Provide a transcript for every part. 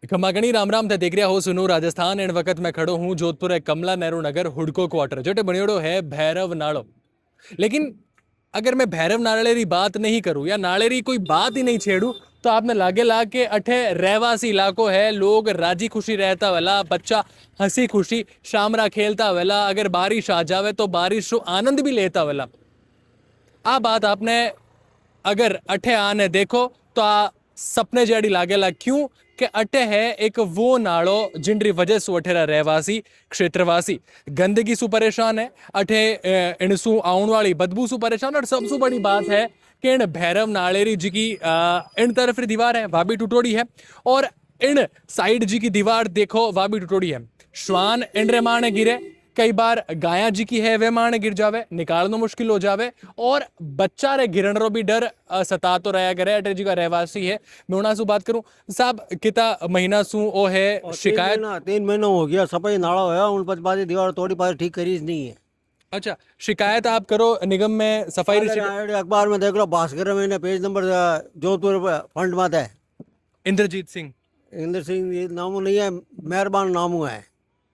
खमागणी राम राम ते देख रहा हो सुनो राजस्थान एंड वक्त मैं खड़ो हूँ जोधपुर है कमला नेहरू नगर हुडको क्वार्टर जोटे बनियोड़ो है भैरव नाड़ो। लेकिन अगर मैं भैरव नाले री बात नहीं करूँ या नाले री कोई बात ही नहीं छेड़ू तो आपने लागे ला के अठे रहवासी इलाको है। लोग राजी खुशी रहता वाला, बच्चा हंसी खुशी शामरा खेलता वाला, अगर बारिश आ जावे तो बारिश रो आनंद भी लेता वाला। आ बात आपने अगर अठे आने देखो तो आ सपने जड़ी लागेला। क्यों कि अटे है एक वो नाड़ो जिनरी वजह से अठेरा रहवासी क्षेत्रवासी गंदगी सु परेशान है। अठे इनसु आउन वाली बदबू सु परेशान। और सबसे बड़ी बात है कि इन भैरव नाड़ेरी जी की इन तरफ री दीवार है वह भी टुटोड़ी है और इन साइड जी की दीवार देखो वह भी टुटोड़ी है। श्वान इंड्रे माने गिरे, कई बार गाया जी की है वे माने गिर जावे, निकालना मुश्किल हो जावे और बच्चा रे गिरण रो भी डर सता तो रहा करे। अटल जी का रहवासी है। मैं उना सु बात करूं साहब किता महीना सु ओ है शिकायत 3 महीना हो गया सफाई नाला होया उन पच बाजी दीवार तोड़ी पार ठीक करी नहीं है। अच्छा शिकायत आप करो निगम में सफाई अखबार में देख लो भास्कर में पेज नंबर जोधपुर फंड में है। इंद्रजीत सिंह इंद्र सिंह ये नामू नहीं है, मेहरबान नामू है।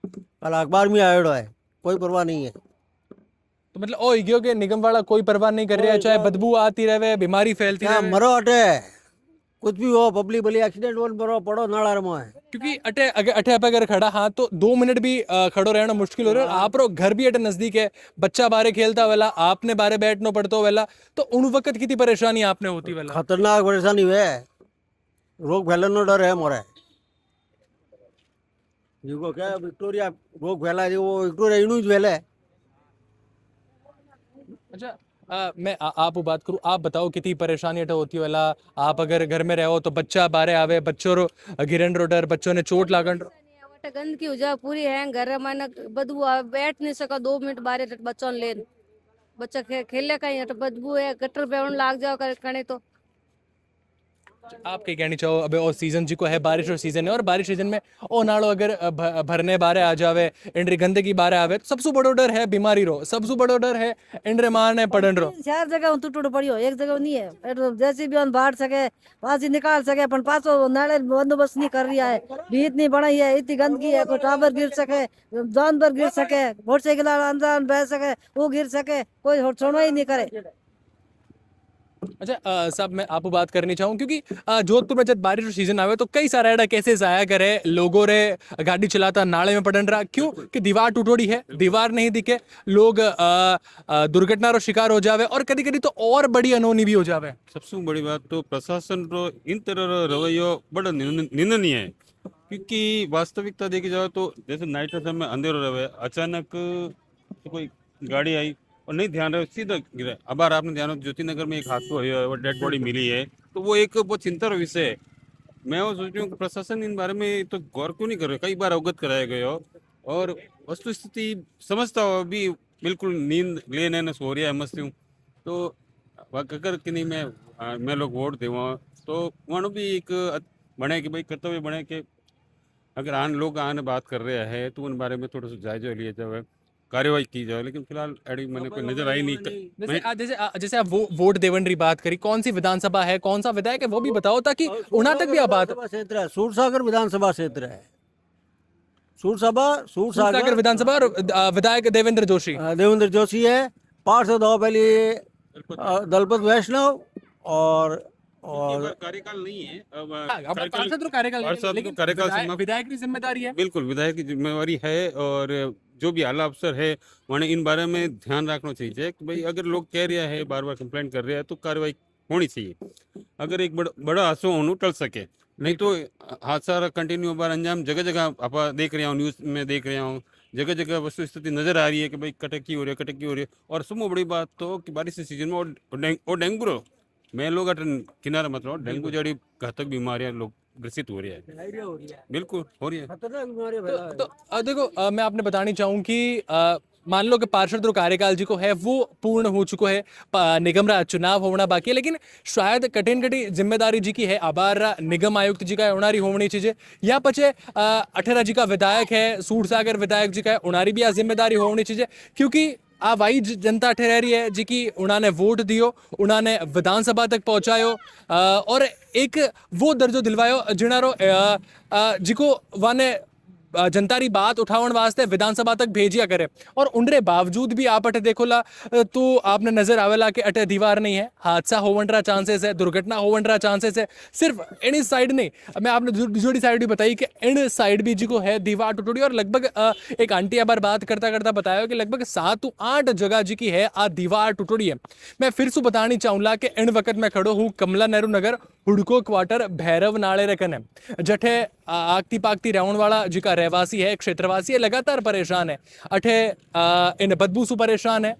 कल अखबार में आयो है, कोई परवाह नहीं है। तो मतलब ओ इग्यो के निगम वाला कोई परवाह नहीं कर रहा है, चाहे बदबू आती रहे बीमारी फैलती क्या रहे। मरो अटे कुछ भी हो पब्लिक भले एक्सीडेंट हो मरो पड़ो नाला में है। क्योंकि अटे अटे पे अगर खड़ा हाँ तो 2 मिनट भी खड़ो रहना मुश्किल हो रहा है। आप रो घर भी अटे नजदीक है, बच्चा बारे खेलता वाला, आपने बारे बैठना पड़ता वाला, तो उन वक्त कितनी परेशानी आपने होती वाला। खतरनाक परेशानी है, रोग फैलने डर है मोरे जिको क्या विक्टोरिया रोग फैला है वो विक्टोरिया इनू ज फैले। अच्छा मैं आप बात करूं, आप बताओ कितनी परेशानी अटे होती वाला। आप अगर घर में रहो तो बच्चा बारे आवे, बच्चों रो गिरन रो डर, बच्चों ने चोट लागन रो। गंदगी हो जाए पूरी है घर में बदबू आवे, बैठ नहीं सका 2 मिनट बाहर बच्चों ले बच्चा खेले कहीं बदबू है गटर पे लाग जाओ कने तो। आप क्या कहनी चाहो अबे और सीजन जी को है बारिश और सीजन है और बारिश सीजन में ओ नाड़ो अगर भरने बारे आ जावे, इंड्री गंदगी बारे आवे तो सबसे बड़ो डर है बीमारी रो, सबसे बड़ो डर है इंड्रे मारने पड़न रो। 4 जगह टूट पड़ियो, एक जगह नहीं है। जैसे भी बाढ़ सके पासी निकाल सके पर पासो नाले बंदोबस्त नहीं कर रहा है, भीत नहीं बनाई है, इतनी गंदगी है। कोई टावर गिर सके, जानवर गिर सके, मोटरसाइकिल अंदर बह सके वो गिर सके, कोई छोड़ो ही नहीं करे। अच्छा साहब मैं आपको बात करनी चाहूँ क्योंकि जोधपुर में जब बारिश सीजन आवे तो कई सारा एडा केसेस आया करे, लोगों रे गाड़ी चलाता नाले में पड़न रहा। क्यों कि दीवार टूटोड़ी है, दीवार नहीं दिखे, लोग दुर्घटना रो शिकार हो जावे और कभी कभी तो और बड़ी अनहोनी भी हो जावे। सबसे बड़ी बात तो प्रशासन रो इन तरह रो रवैयो बड़ा निंदनीय है। क्योंकि वास्तविकता देखी जाए तो जैसे नाइट समय अंधेरो रहे, अचानक कोई गाड़ी आई और नहीं ध्यान रहे सीधा गिरा। अब आपने ध्यान रखो ज्योति नगर में एक हादसा हुआ है, वो डेड बॉडी मिली है, तो वो एक बहुत चिंता का विषय है। मैं वो सोच रही हूँ कि प्रशासन इन बारे में तो गौर क्यों नहीं कर रहे। कई बार अवगत कराया गया हो और वस्तु स्थिति समझता हो भी बिल्कुल नींद लेने न सो रहा है मस्ती हूँ। तो अगर कि नहीं मैं लोग वोट देवा तो वहाँ भी एक बने कि भाई कर्तव्य बने कि अगर लोग आने बात कर रहे हैं तो उन बारे में थोड़ा सा जायजा लिया जाए, कार्यवाही की जाए। लेकिन फिलहाल एडी मैंने कोई नजर आई नहीं। जैसे आप वोट देवन री बात करी, कौन सी विधानसभा है, कौन सा विधायक है वो भी बताओ ताकि उना तक भी आप बात। क्षेत्र है सूरसागर विधानसभा क्षेत्र है, सूरसागर विधानसभा और विधायक देवेंद्र जोशी। देवेंद्र जोशी है। पार्षद हो पहले दलपत वैष्णव और कार्यकाल नहीं है, पार्षद तो कार्यकाल, लेकिन विधायक की जिम्मेदारी है। बिल्कुल विधायक की जिम्मेवारी है और जो भी आला अफसर है उन्हें इन बारे में ध्यान रखना चाहिए कि भाई अगर लोग कह रहे हैं बार बार कंप्लेंट कर रहे हैं तो कार्रवाई होनी चाहिए। अगर एक बड़ा हादसा होने टल सके, नहीं तो हादसा कंटिन्यू बार अंजाम जगह जगह आप देख रहे हो, न्यूज़ में देख रहे हो, जगह जगह वस्तु स्थिति नजर आ रही है कि भाई कटकी हो रही है। और सबसे बड़ी बात तो कि बारिश के सीजन में और डेंगू रो मैं लोग किनारा मतलब डेंगू जड़ी घातक बीमारियां लोग ग्रसित हो रही है, बिल्कुल हो रही है। तो देखो मैं आपने बतानी चाहूँ कि मान लो कि पार्षद कार्यकाल जी को है वो पूर्ण हो चुको है, निगम रा चुनाव होना बाकी है, लेकिन शायद कठिन कठी जिम्मेदारी जी की है आबार निगम आयुक्त जी का उनारी होनी चाहिए या पचे अठेरा जी का विधायक है, सूरसागर विधायक जी का उनारी भी आ जिम्मेदारी होनी चाहिए। क्योंकि આ વાઈ जनता ठहर रही है जी की उन्होंने वोट दियो, उन्होंने विधानसभा तक पहुंचायो और एक वो दर्जो दिलवायो जिनारो जिको वाने जनता री बात उठावन वास्ते विधानसभा तक भेजिया करे। और उनरे बावजूद भी आप अटे देखोला तो आपने नजर आवेला कि अटे दीवार नहीं है, हादसा होवन रा चांसेस है, दुर्घटना होवन रा चांसेस है। सिर्फ इन साइड नहीं, मैं आपने दूसरी साइड भी बताई कि इन साइड भी जी को है दीवार टूटी और लगभग एक आंटी अबार बात करता करता बताया कि लगभग 7 to 8 जगह जी की है आ दीवार टूटी है। मैं फिर से बतानी चाहूँगा कि इन वक्त मैं खड़ो हूँ कमला नेहरू नगर हुडको क्वार्टर भैरव नाले रे कने, जठे आगती पागती रहने वाला जी का रहवासी है, क्षेत्रवासी है, लगातार परेशान है। अठे इन बदबू सु परेशान है,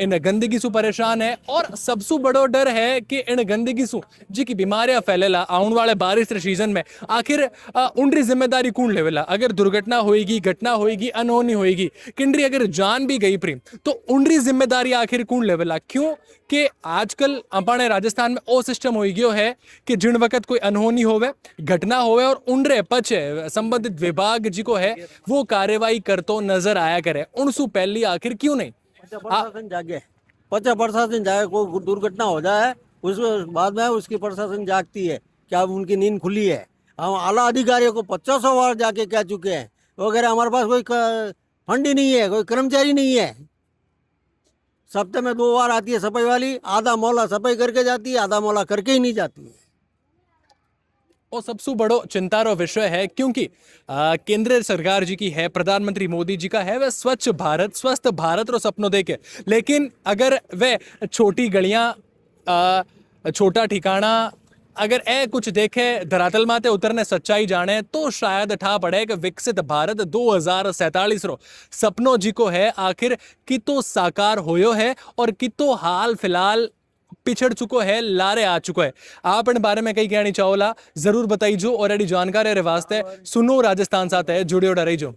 इन गंदगी सु परेशान है और सबसे बड़ो डर है कि इन गंदगी सु जी की बीमारियां फैलेला आने वाले बारिश रे सीजन में। आखिर उनरी जिम्मेदारी कौन लेवेला? अगर दुर्घटना होएगी, घटना होएगी, अनहोनी होएगी, किंडरी अगर जान भी गई प्रेम तो उनरी जिम्मेदारी आखिर कौन लेवेला? क्यों कि आजकल अपने राजस्थान में ओ सिस्टम हो गयो है कि जिन वक्त कोई अनहोनी होवे, घटना होवे और उनरे पछे संबंधित विभाग जी को है वो कार्यवाही करतो नजर आया करे। उनसु पहली आखिर क्यों नहीं? प्रशासन जागे, 50 प्रशासन जागे, कोई दुर्घटना हो जाए उसके बाद में उसकी प्रशासन जागती है। क्या उनकी नींद खुली है? हम आला अधिकारियों को 50 बार जाके कह चुके हैं, वगैरह हमारे पास कोई फंड ही नहीं है, कोई कर्मचारी नहीं है। सप्ताह में 2 बार आती है सफाई वाली, आधा मोहल्ला सफाई करके जाती है, आधा मोहल्ला करके ही नहीं जाती है। और सबसे बड़ो चिंता रो विषय है क्योंकि केंद्र सरकार जी की है, प्रधानमंत्री मोदी जी का है वह स्वच्छ भारत स्वस्थ भारत रो सपनों देखे, लेकिन अगर वह छोटी गलियां छोटा ठिकाना अगर ए कुछ देखे धरातल माते उतरने सच्चाई जाने तो शायद ठा पड़े कि विकसित भारत 2047 रो सपनों जी को है आखिर कितो साकार होयो है और कितो हाल फिलहाल पिछड़ चुको है, लारे आ चुको है। आप इन बारे में कई कहनी चाहोला जरूर बताइए और एडी जानकारी रे वास्ते सुनो राजस्थान साथ है जुड़ियो रही जो।